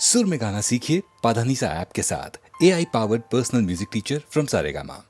सुर में गाना सीखिए पाधानीसा ऐप के साथ। AI powered personal music teacher from Saregama.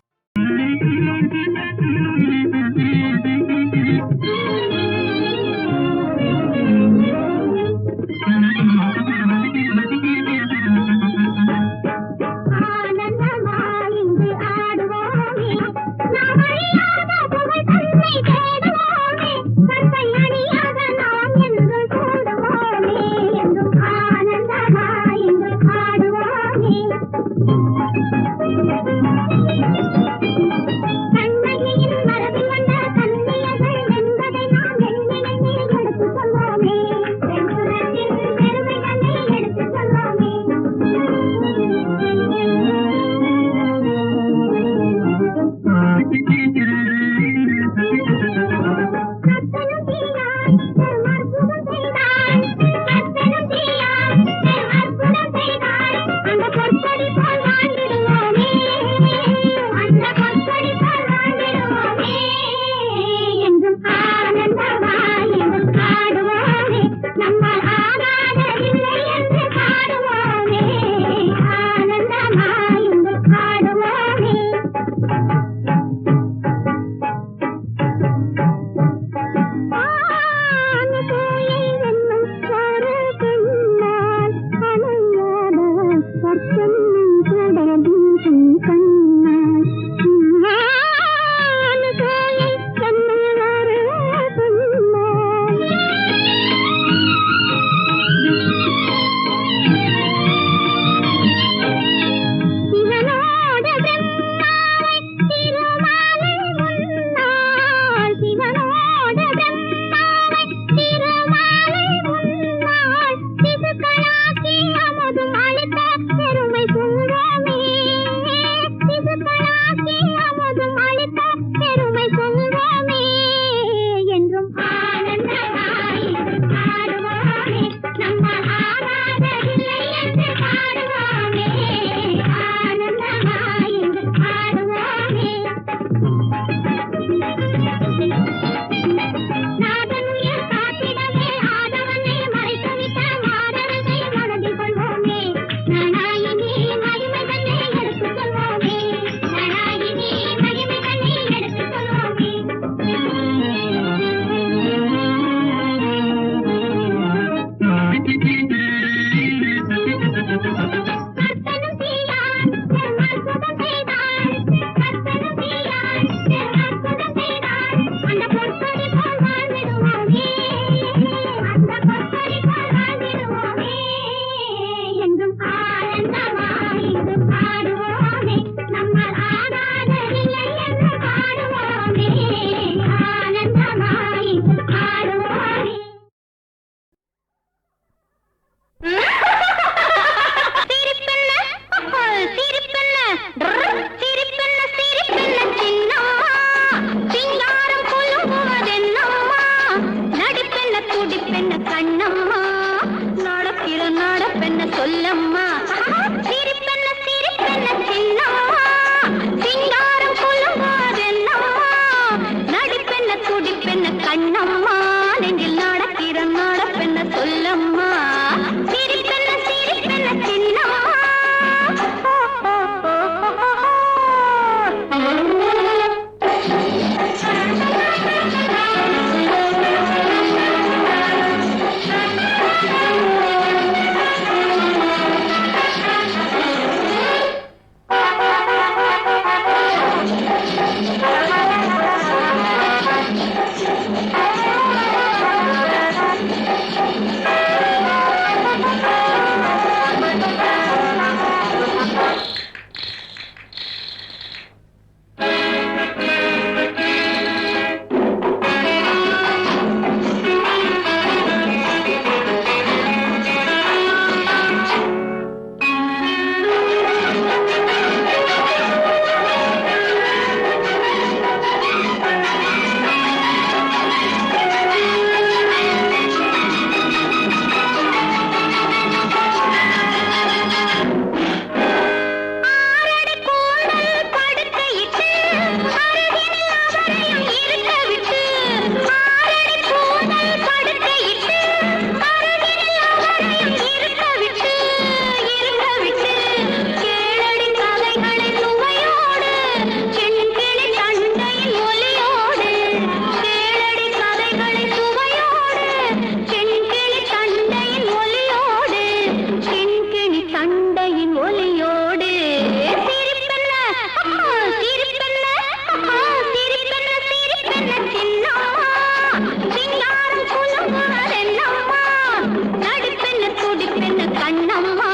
Kannamma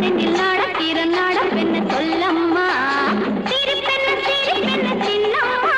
நெஞ்சில் நாட தீரநாட பெண்ண சொல்லம்மா சிறு பெண்ணு சின்னம்மா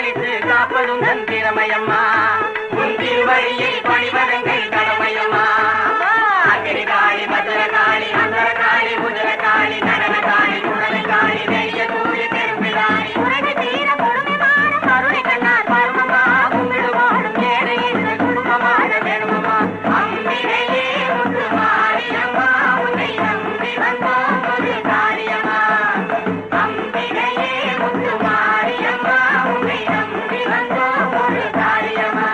அளித்து காப்பதும் தன் திறமையம்மா உன் திருவழியில் பணிவதங்கள் கடமையம்மா அக்கினி காளி மதுர காளி அந்தர காளி உதர காளி நடன காளி குடல காளி நெய்ய தூளி பெருமிழாளி உலகு தீர கொடுமைமான கருணை கண்ணார் பருமம்மா கும்பிடுவாடும் ஏழை இந்த குடும்பமாக வேணுமம்மா அம்பிகையே முத்து மாரியம்மா உன்னை நம்பி வந்தோம் ஒரு காரியம்மா அம்பிகையே முத்து மாரியம்மா உன்னை நம்பி வந்தோம் ஒரு காரியம்மா.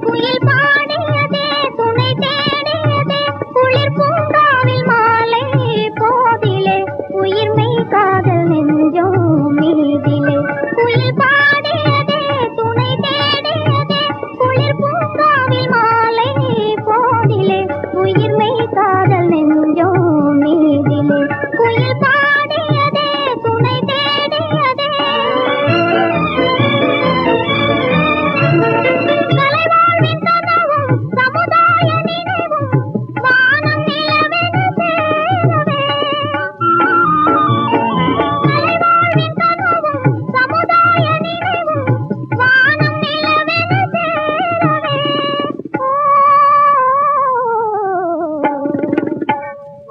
குயில் பாடியதே துணை தேடியதே குளிர் பூங்காவில் மாலை போதிலே உயிர்மை காதல் நெஞ்சம் மீதிலே குயில் பாடியதே துணை தேடியதே குளிர் பூங்காவில் மாலை போதிலே உயிர்மை காதல் நெஞ்சம் மீதிலே குயில் பாடியதே துணை தேடியதே கலைவாழ்வின் கனவும் சமுதாய நினைவும் வானம் நிலவென சேரவே கலைவாழ்வின் கனவும் சமுதாய நினைவும் வானம் நிலவென சேரவே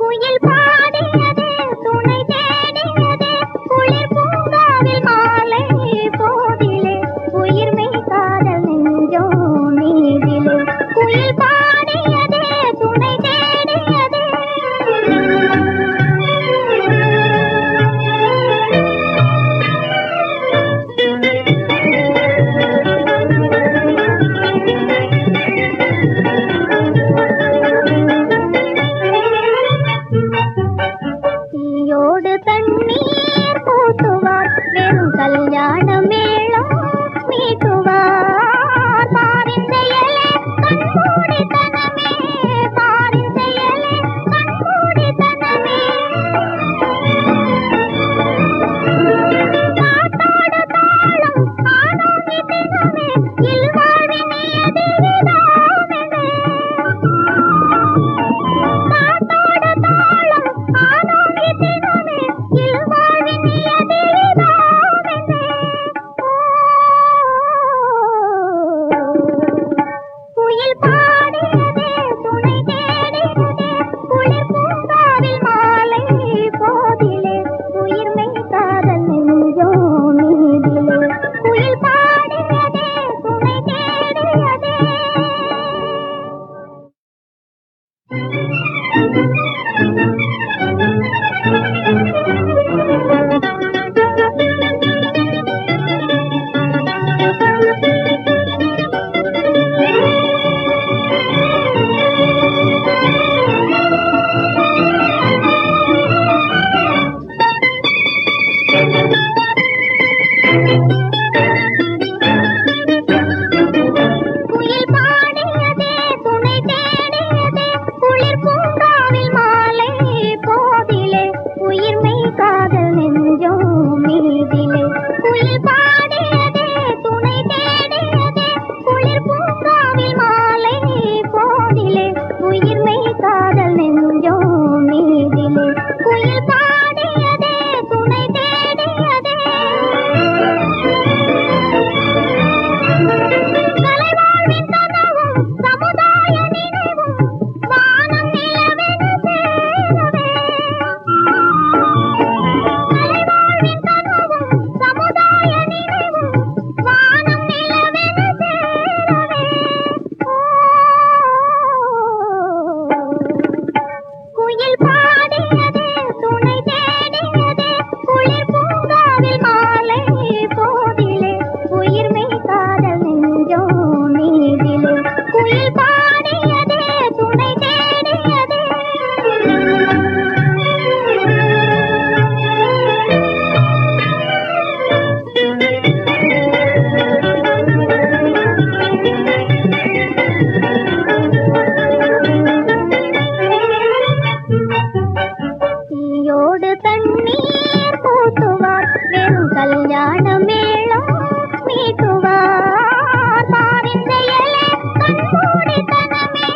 குயில் பாடியதே துணை தேடியதே குளிர் பூங்காவில் மாலை போதிலே உயிர்மை காதல் நெஞ்சம் மீதிலே குயில் பாடியதே துணை தேடியதே தீயோடு தண்ணீர் கூட்டுவார் வெறும் கல்யாண மேளம் மீட்டுவார் பாரின் செயலே கண்மூடித்தனமே பாரின் செயலே கண்மூடித்தனமே காத்தோடு தாளம் ஆனோங்கி தினமே இல்வாழ்வின் நியதிவிதாமெனே காத்தோடு தாளம் ஆனோங்கி தினமே இல்வாழ்வின் நியதிவிதாமெனே குயில் பாடியதே துணை தேடியதே குளிர் பூங்காவில் மாலை போதிலே உயிர்மை காதல் நெஞ்சம் மீதிலே குயில் பாடியதே துணை தேடியதே குயில் பாடியதே துணை தேடியதே குளிர் பூங்காவில் மாலை போதிலே உயிர்மை காதல் நெஞ்சம் மீதிலே குயில் பாடியதே துணை தேடியதே குளிர் பூங்காவில் மாலை போதிலே உயிர்மை காதல் நெஞ்சம் மீதிலே குயில் பாடியதே துணை தேடியதே கலைவாழ்வின் கனவும் சமுதாய நினைவும் வானம் நிலவென சேரவே கலைவாழ்வின் கனவும் சமுதாய நினைவும் வானம் நிலவென சேரவே குயில் பாடியதே துணை தேடியதே குளிர் பூங்காவில் மாலை போதிலே உயிர்மை காதல் நெஞ்சம் மீதிலே குயில் பாடியதே துணை தேடியதே கல்யாண மேளம் மீட்டுவார் பாரின் செயலே கண்மூடித்தனமே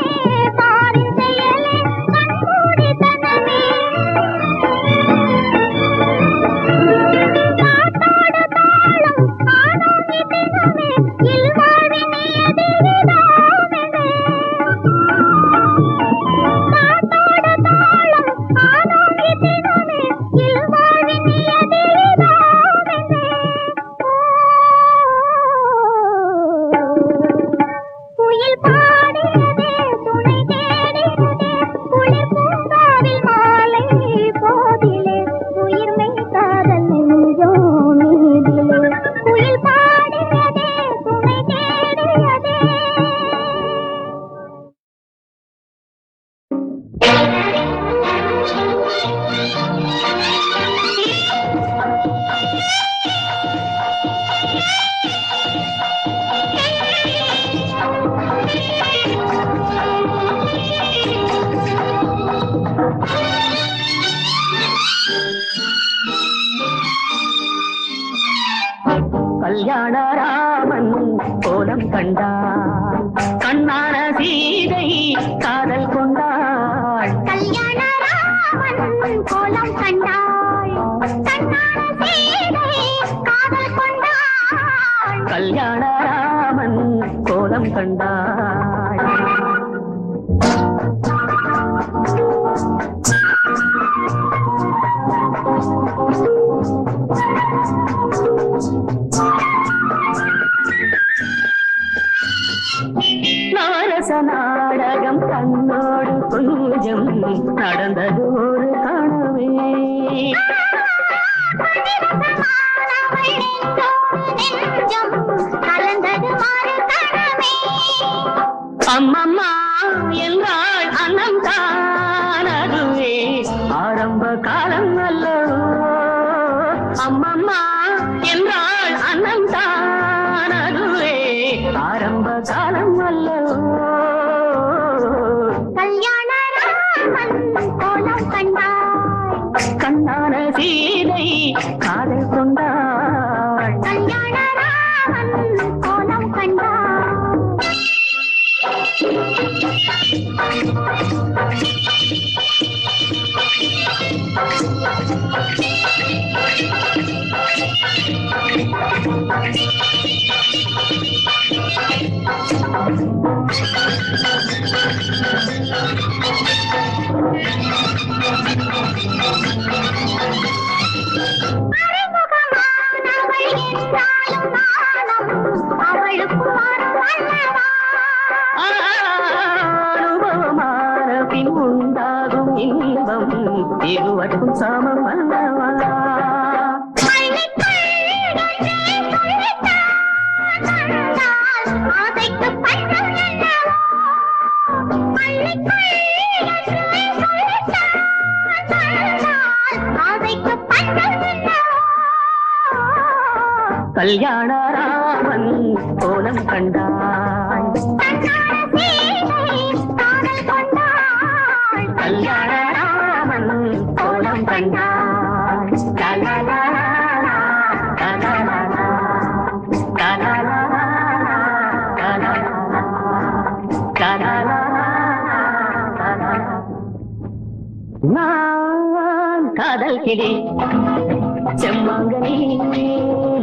பாரின் செயலே கண்மூடித்தனமே பாட்டோடு தாளம் ஆனோங்கி தினமே இல்வாழ்வின் நியதிவிதாமெனே பாட்டோடு தாளம் ஆனோங்கி தினமே இல்வாழ்வின் நியதிவிதாமெனே குயில் பாடியதே துணை தேடியதே குளிர் பூங்காவில் மாலை போதிலே உயிர்மை காதல் நெஞ்சோ மீதிலே குயில் பாடியதே துணை தேடியதே கல்யாண ராமன் கோலம் கண்டாள் கண்ணான சீதை காதல் கொண்டாள் கல்யாண ராமன் கோலம் கண்டாள் கண்ணான சீதை காதல் கொண்டாள் கல்யாண ராமன் கோலம் கண்டாள் நவரச நாடகம் கண்ணோடு கொஞ்சம் நடந்தது ஒரு கனவே நெஞ்சம் கலந்தது மாறு கணமே அம்மம்மா என்றாள் அன்னம் தான் அதுவே ஆரம்ப காலம் அல்லவோ அம்மம்மா என்றாள் அன்னம் தான் அதுவே ஆரம்ப காலம் அல்லவோ கல்யாண ராமன் கோலம் கண்டாள் கண்ணான சீதை காதல் கொண்டாள் கல்யாண ராமன் கோலம் கண்டாள் அறிமுகமானவள் என்றாலும் நாணம் அவளுக்கு வரும் அல்லவா அனுபவமான பின் உண்டாகும் இன்பம் இருவருக்கும் சமம் அல்லவா ஆசைக்கு பஞ்சம் என்னவோ ஆசைக்கு பஞ்சம் என்னவோ கல்யாண ராமன் கோலம் கண்டாள் கல்யாண ராமன் கோலம் கண்டாள் லலலா, லலலா, லலலா, லலலா, லலலா. நான் காதல் கிளி செம்மாங்கனி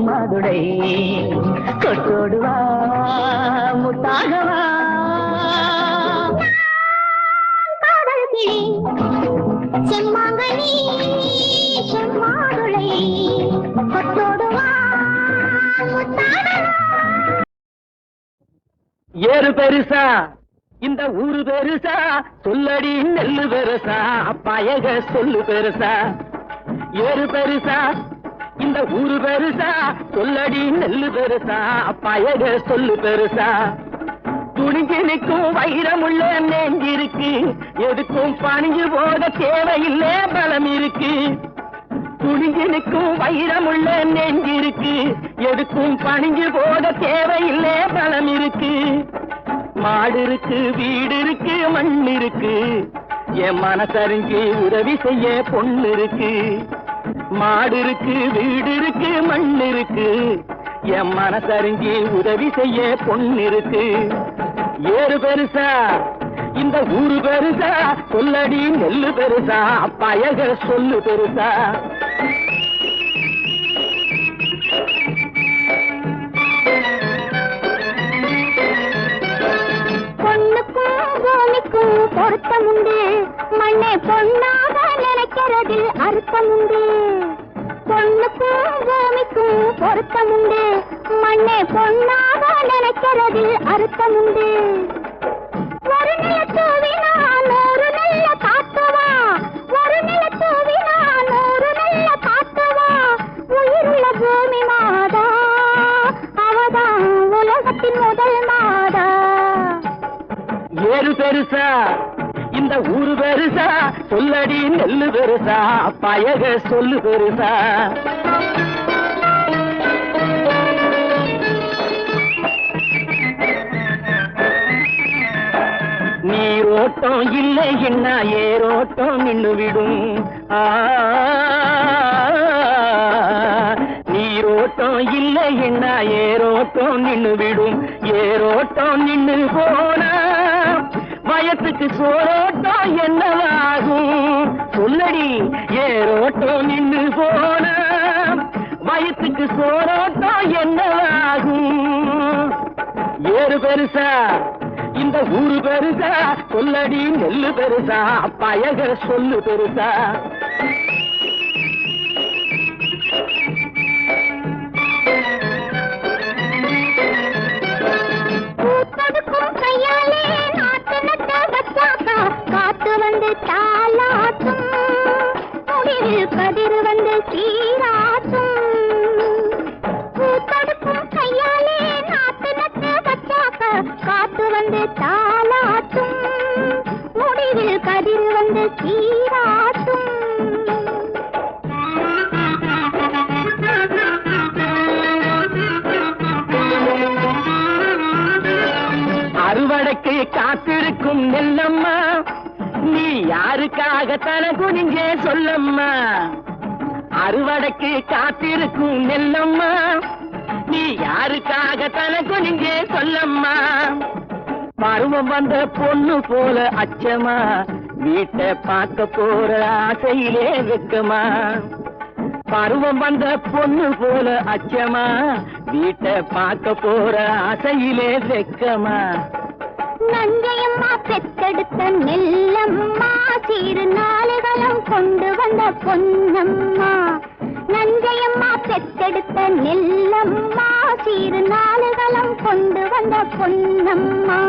மதுரை கொட்டோடுவா முத்தாகவா காதல் கிளி செம்மாங்கனி செம்மாதுளை கொத்தோடுவா முத்தாடவா ஏறு பெருசா இந்த ஊரு பெருசா சொல்லடி நெல்லு பெருசா பயக சொல்லு பெருசா ஏறு பெருசா இந்த ஊரு பெருசா சொல்லடி நெல்லு பெருசா பயக சொல்லு பெருசா துணிஞ்சு நிற்கும் வைரமுள்ள நெஞ்சிருக்கு எதுக்கும் பணிஞ்சு போக தேவையில்லை பலம் இருக்கு துணிஞ்சு நிற்கும் வைரமுள்ள நெஞ்சிருக்கு எதுக்கும் பணிஞ்சு போக தேவையில்லை பலம் இருக்கு மாடு இருக்கு வீடு இருக்கு மண் இருக்கு என் மனசறிஞ்சு உதவி செய்ய பொண்ணு இருக்கு மாடு இருக்கு, வீடு இருக்கு, மண் இருக்கு, என் மனசறிஞ்சி உதவி செய்ய பொண்ணு இருக்கு. ஏறு பெருசா, இந்த ஊரு பெருசா, சொல்லடி நெல்லு பெருசா, பயக சொல்லு பெருசா. பொண்ணுக்கும் பூமிக்கும் பொருத்தம் உண்டு, மண்ணை பொண்ணாக நினைக்கிறதில் அர்த்தம் உண்டு. பொண்ணுக்கும் பூமிக்கும் பொருத்தம் உண்டு, மண்ணை பொண்ணாக நினைக்கிறதில் அர்த்தம் உண்டு. ஒரு நிலத்தூவினா 100 நெல்ல காத்துவா, ஒரு நிலத்தூவினா 100 நெல்ல காத்துவா. உயிருள்ள பூமி மாதா, அவதான் உலகத்தின் முதல் மாதா. ஏறு பெருசா, இந்த ஊரு பெருசா, சொல்லடி நெல்லு பெருசா, பயக சொல்லு பெருசா. நீரோட்டம் இல்லை என்ன ஏரோட்டம் நின்னு விடும். நீரோட்டம் இல்லை என்ன ஏரோட்டம் நின்னு விடும். ஏரோட்டம் நின்னு போனா வயத்துக்கு சோரோட்டம் என்னவாகும் சொல்லடி. ஏரோட்டம் நின்னு போனா வயத்துக்கு சோரோட்டம் என்னவாகும். ஏறு பெருசா, இந்த ஊரு பெருசா, சொல்லடி நெல்லு பெருசா, பயக சொல்லு பெருசா. பூத்தடுக்கும் கையாலே நாட்டு நட்ட வச்சாக்கா, காத்து வந்து தாலாட்டும், முடிவில் கதிர் வந்து சீராட்டும். பூத்தடுக்கும் கையாலே நாட்டு நட்ட வச்சாக்கா, காத்து வந்து தாலாட்டும், முடிவில் கதிர் வந்து சீராட்டும். அறுவடைக்கு காத்திருக்கும் நெல்லம்மா, நீ யாருக்காக தன குனிஞ்சே சொல்லம்மா. அறுவடைக்கு காத்திருக்கும் நெல்லம்மா, நீ யாருக்காக தன குனிஞ்சே சொல்லம்மா. பருவம் வந்த பொண்ணு போல அச்சமா, வீட்டை பார்க்க போற ஆசையிலே வெக்கமா. பருவம் வந்த பொண்ணு போல அச்சமா, வீட்டை பார்க்க போற ஆசையிலே வெக்கமா. நஞ்சையம்மா பெத்தெடுத்த நெல்லம்மா, சீரு நாளுகளும் கொண்டு வந்த பொன்னம்மா. நஞ்சையம்மா பெத்தெடுத்த நெல்லம்மா, சீரு நாளுகளும் கொண்டு வந்த பொன்னம்மா.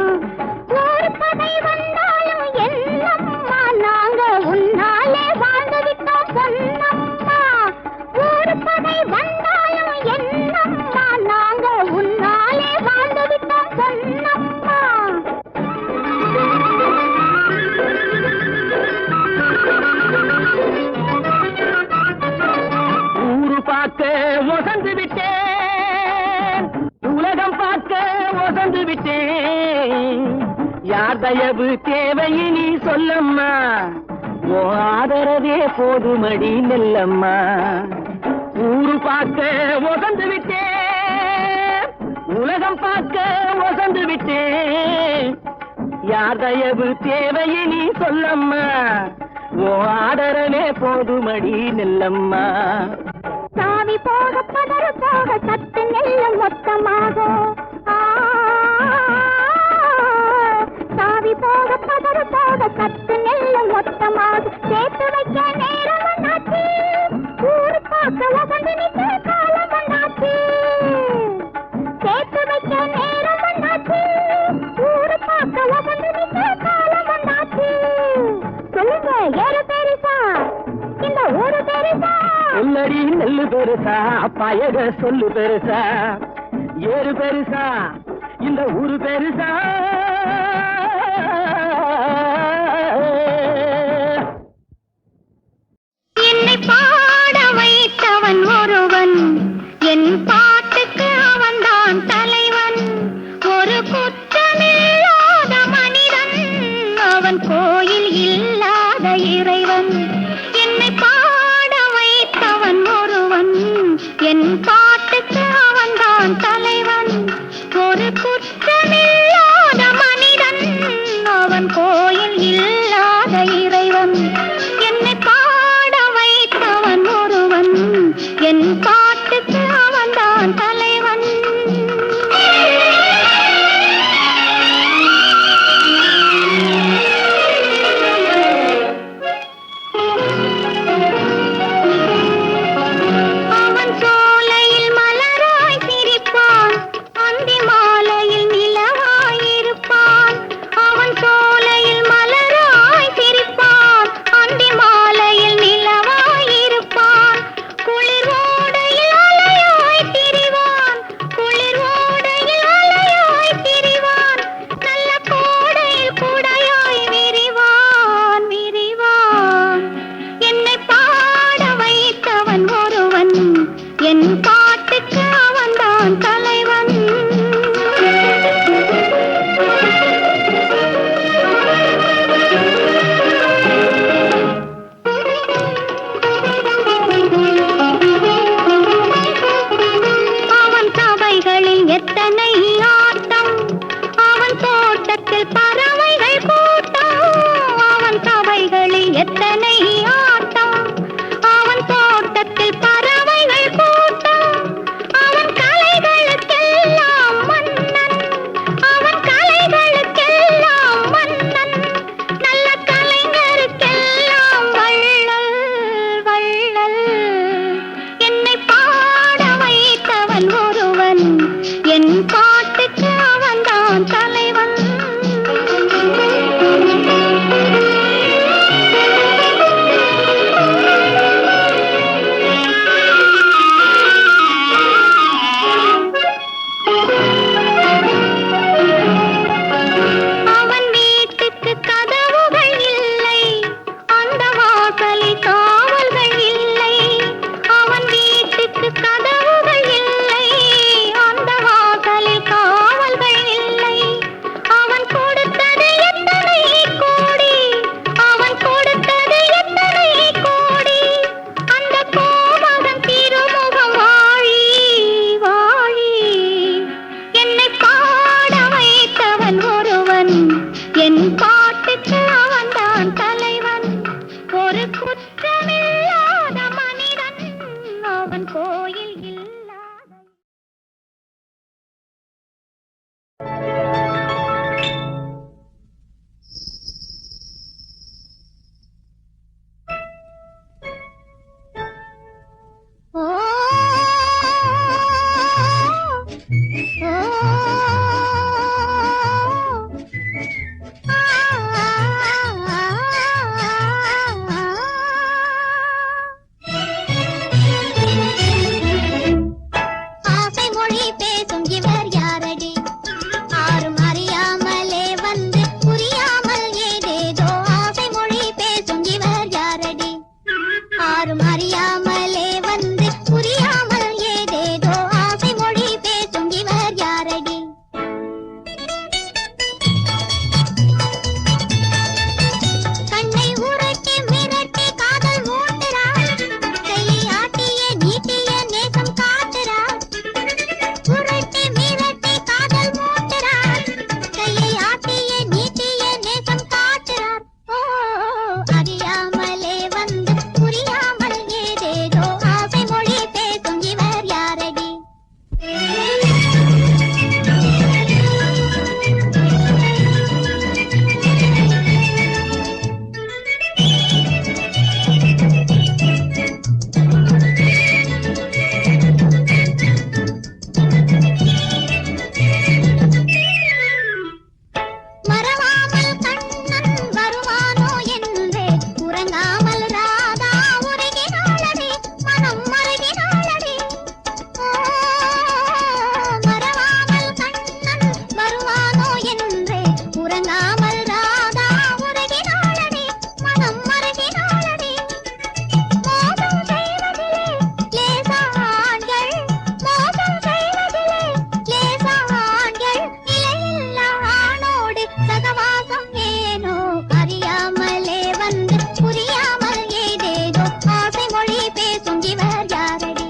ஒரு பகை வந்தாலும் என்னம்மா, நாங்க உன்னாலே வாழ்ந்து விட்டோம் பொன்னம்மா. ஒரு பகை வந்தாலும் என்னம்மா, நாங்க உன்னாலே வாழ்ந்து விட்டோம் பொன்னம்மா. ஊரு பார்க்க வசந்து விட்டேன், உலகம் பார்க்க வசந்து விட்டேன். யார் தயவு தேவையினி சொல்லம்மா, ஓ ஆதரவே போதுமடி நெல்லம்மா. ஊரு பார்க்க வசந்து விட்டேன், உலகம் பார்க்க வசந்து விட்டேன். யார் தயவு தேவையினி சொல்லம்மா, ஓ ஆதரவே போதுமடி நெல்லம்மா. சாவி போக பதறு போக சத்து நெல்லு மொத்தமாக, சாவி போக பதறு போக சத்து நெல்லு மொத்தமாக. சேர்த்து வைக்க நேரம் வந்தாச்சு, ஊரு பார்க்க வசந்து நிற்க காலம் வந்தாச்சு. சேர்த்து வைக்க நேரம் வந்தாச்சு, ஊரு பார்க்க வசந்து நிற்க காலம் வந்தாச்சு. சொல்லுங்க ஏறு பெருசா, இந்த ஊரு பெருசா. சொல்லடி நெல்லு பெருசா, பயக சொல்லு பெருசா. ஏறு பெருசா, இந்த ஊரு பெருசா. என்னை பாட வைத்தவன் ஒருவன், என் பாட்டுக்கு அவன்தான் தலைவன். ஒரு குற்றமில்லாத மனிதன், அவன் கோயில் இல்லாத இறைவன். என்னை பாட வைத்தவன் குற்றமில்லாத மனிதன் அவன் கோயில் இல்லாத ஓ ஆசை மொழி பேசும் இவர் யாரடி ஆறும் அறியாமலே வந்து புரியாமல் ஏதேதோ ஆசை மொழி பேசும் இவர் யாரடி ஆறும் அறியாமலே வந்து புரியாமல் ஏதேதோ ஆசை மொழி பேசும் இவர் யாரடி கண்ணை உருட்டி மிரட்டி காதல் மூட்டுறாள் கையை ஆட்டியே நீட்டியே நேசம் காட்டுறாள் உருட்டி மிரட்டி காதல் மூட்டுறாள் கையை ஆட்டியே நீட்டியே நேசம் காட்டுறாள் ஓ அறியாமலே வந்து புரியாமல் ஏதேதோ ஆசை மொழி பேசும் இவர் யாரடி மறவாமல் கண்ணன் வருவானோ என்றே உறங்காமல் ராதா உருகினாளடி மனம் மருகினாளடி ஓ மறவாமல் கண்ணன் வருவானோ என்றே உறங்காமல் ராதா உருகினாளடி மனம் மருகினாளடி மோசம் செய்வதிலே லேசா ஆண்கள் மோசம் செய்வதிலே லேசா ஆண்கள் நிலையில்லா ஆணோடு சகவாசம் ஏனோ அறியாமலே வந்து புரியாமல் ஏதேதோ ஆசை மொழி பேசும் இவர் யாரடி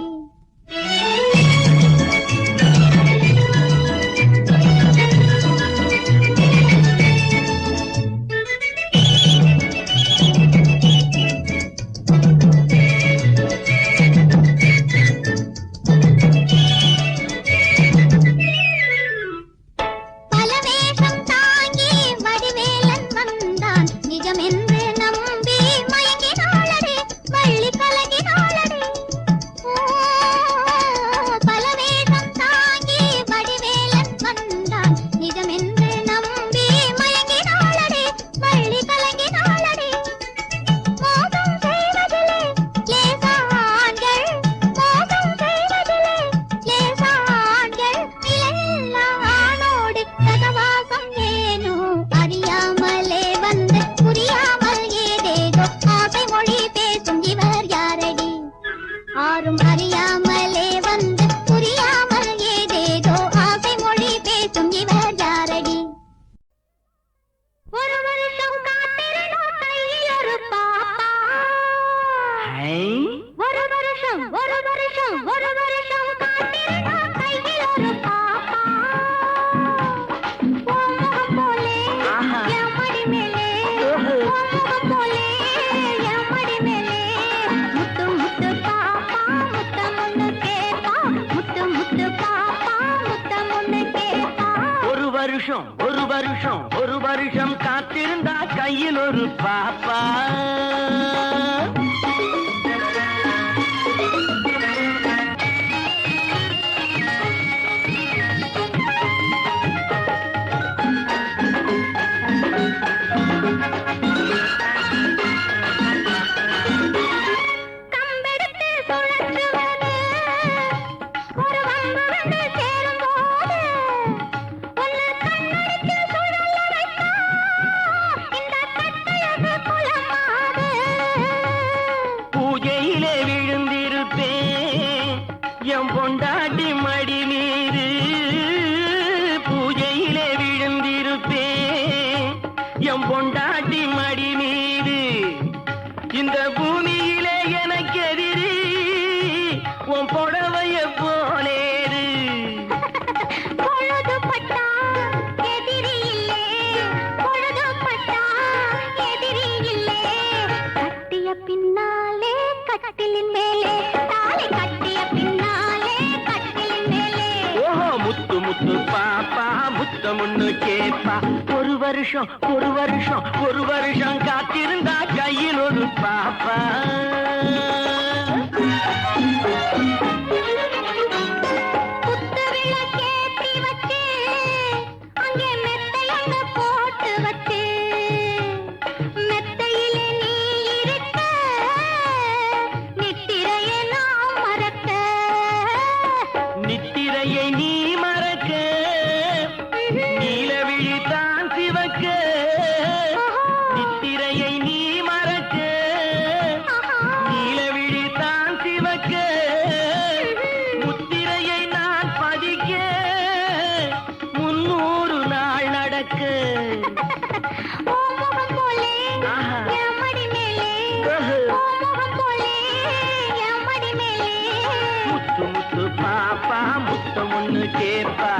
பல வேஷம் தாங்கி வடிவேலன் வந்தான் நிஜமென்று நம்பி மயங்கினாளடி வள்ளி கலங்கினாளடி ஓ பல வேஷம் தாங்கி வடிவேலன் வந்தான் நிஜமென்று நம்பி மயங்கினாளடி வள்ளி கலங்கினாளடி மோசம் செய்வதிலே லேசா ஆண்கள் மோசம் செய்வதிலே லேசா ஆண்கள் நிலையில்லா ஆணோடு சகவாசம் ஏனோ அறியாமலே வந்து புரியாமல் ஏதேதோ ஆசை மொழி பேசும் இவர் யாரடி ஆறும் அறியாமலே வந்து புரியாமல் ஏதேதோ ஆசை மொழி பேசும் இவர் யாரடி ஒரு வருஷம் காத்திருந்தோம் கையில் ஒரு பாப்பா ஒரு வருஷம் காத்திருந்தோம் கையில் ஒரு பாப்பா உன் முகம் போலே என் மடி மேலே உன் முகம் போலே என் மடி மேலே முத்து முத்து பாப்பா முத்தம் ஒண்ணு கேப்பா முத்து முத்து பாப்பா முத்தம் ஒண்ணு கேப்பா ஒரு வருஷம் காத்திருந்தா கையில் ஒரு பாப்பா கம்பெடுத்து சுழற்றுவது ஒரு வம்பு வந்து சேரும்போது ஒன்னு கண்ணடிச்சு சுழல வைத்தா இந்த கட்டழகு குலமாது பூஜையிலே விழுந்திருப்பேன் என் பொண்டாட்டி மடி மீது பூஜையிலே விழுந்திருப்பேன் என் பொண்டாட்டி மடி மீது இந்த பூமியிலே எனக்கு எதிரி உன் புடவைய போலேரு பொழுதுபட்டா எதிரி இல்லே பொழுதுபட்டா எதிரி இல்லே கட்டிய பின்ன கட்டிலின் மேலே தாலி கட்டிய பின்னாலே கட்டிலின் மேலே ஓஹோ முத்து முத்து பாப்பா முத்தமுன்னு கேப்பா ஒரு வருஷம் காத்திருந்தா கையில் ஒரு பாப்பா குத்து விளக்கேத்தி வச்சு அங்கே மெத்தையொன்னு போட்டு வச்சு மெத்தையிலே நீ இருக்க நித்திரையை நான் மறக்க நித்திரையை நீ மறக்க நீலவிழி தான் சிவக்க நித்திரையை நீ மறக்க நீலவிழி தான் சிவக்க முத்திரையை நான் பதிக்க 300 நாள் நடக்க ஓ முகம் போலே ஆஹா. என் மடி மேலே ஓஹோ. ஓ முகம் போலே என் மடி மேலே முத்து முத்து பாப்பா முத்தமுன்னு கேப்பா